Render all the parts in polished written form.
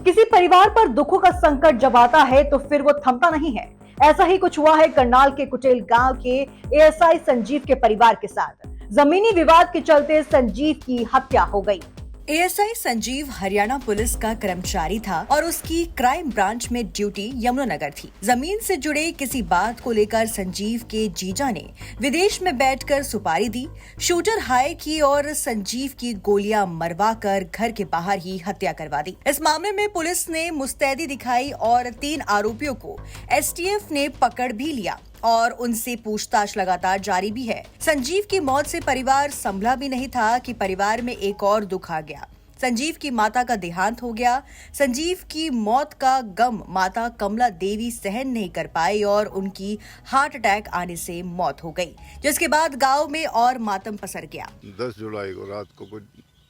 किसी परिवार पर दुखों का संकट जब आता है तो फिर वो थमता नहीं है। ऐसा ही कुछ हुआ है करनाल के कुटेल गांव के एएसआई संजीव के परिवार के साथ। जमीनी विवाद के चलते संजीव की हत्या हो गई। एएसआई संजीव हरियाणा पुलिस का कर्मचारी था और उसकी क्राइम ब्रांच में ड्यूटी यमुनानगर थी। जमीन से जुड़े किसी बात को लेकर संजीव के जीजा ने विदेश में बैठकर सुपारी दी, शूटर हायर की और संजीव की गोलियां मरवा कर घर के बाहर ही हत्या करवा दी। इस मामले में पुलिस ने मुस्तैदी दिखाई और 3 आरोपियों को एसटीएफ ने पकड़ भी लिया और उनसे पूछताछ लगातार जारी भी है। संजीव की मौत से परिवार संभला भी नहीं था कि परिवार में एक और दुख आ गया। संजीव की माता का देहांत हो गया। संजीव की मौत का गम माता कमला देवी सहन नहीं कर पाई और उनकी हार्ट अटैक आने से मौत हो गई, जिसके बाद गांव में और मातम पसर गया। 10 जुलाई को रात को कुछ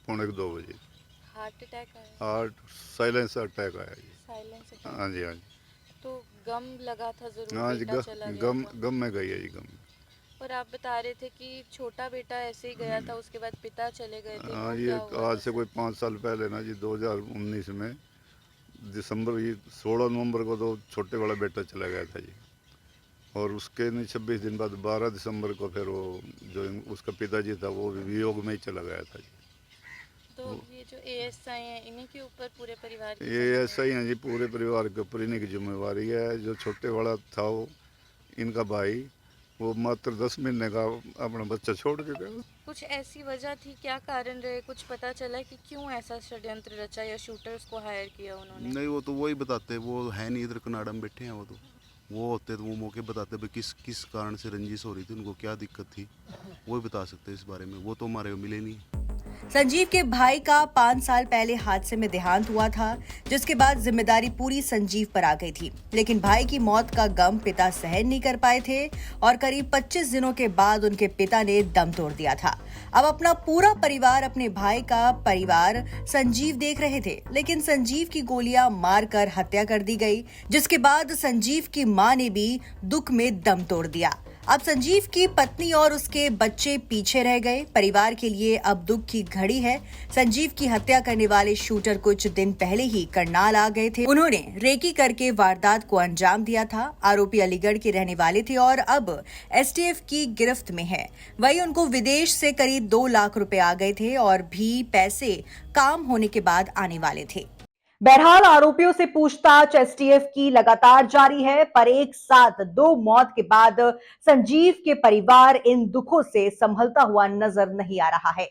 1:45 बजे हार्ट अटैक आया। हार्ट साइलेंस अटैक आया जी। Silence attack. हाँ जी, हाँ जी। तो गम लगा था जरूर। हाँ जी, बेटा चला गया गम था। गम में गई है जी, गम। और आप बता रहे थे कि छोटा बेटा ऐसे ही गया था, उसके बाद पिता चले गए थे। हाँ, वो ये क्या हुआ आज था से कोई 5 साल पहले ना जी, 2019 में दिसंबर, ये 16 नवंबर को तो छोटे वाला बेटा चला गया था जी। और उसके नहीं 26 दिन बाद 12 दिसंबर को फिर वो जो उसका पिताजी था वो वियोग में ही चला गया था जी। तो ये जो एएसआई हैं, इन्हीं के ऊपर पूरे परिवार की ये ऐसा ही है जी, पूरे परिवार के ऊपर इन्हीं की जिम्मेवारी है। जो छोटे वाला था वो इनका भाई, वो मात्र 10 महीने का अपना बच्चा छोड़ के गया। कुछ ऐसी वजह थी, क्या कारण रहे, कुछ पता चला कि क्यों ऐसा षड्यंत्र रचा या शूटर्स को हायर किया उन्होंने? नहीं, वो तो वही बताते, वो है नहीं इधर, कनाडा में बैठे हैं। वो होते तो वो मौके बताते भाई किस किस कारण से रंजिश हो रही थी, उनको क्या दिक्कत थी, वो ही बता सकते इस बारे में। वो तो हमारे को मिले नहीं। संजीव के भाई का 5 साल पहले हादसे में देहांत हुआ था, जिसके बाद जिम्मेदारी पूरी संजीव पर आ गई थी। लेकिन भाई की मौत का गम पिता सहन नहीं कर पाए थे और करीब 25 दिनों के बाद उनके पिता ने दम तोड़ दिया था। अब अपना पूरा परिवार, अपने भाई का परिवार संजीव देख रहे थे, लेकिन संजीव की गोलियां मारकर हत्या कर दी गई, जिसके बाद संजीव की मां ने भी दुख में दम तोड़ दिया। अब संजीव की पत्नी और उसके बच्चे पीछे रह गए। परिवार के लिए अब दुख की घड़ी है। संजीव की हत्या करने वाले शूटर कुछ दिन पहले ही करनाल आ गए थे। उन्होंने रेकी करके वारदात को अंजाम दिया था। आरोपी अलीगढ़ के रहने वाले थे और अब एसटीएफ की गिरफ्त में है। वहीं उनको विदेश से करीब 2 लाख रुपए आ गए थे और भी पैसे काम होने के बाद आने वाले थे। बहरहाल आरोपियों से पूछताछ एसटीएफ की लगातार जारी है, पर एक साथ 2 मौत के बाद संजीव के परिवार इन दुखों से संभलता हुआ नजर नहीं आ रहा है।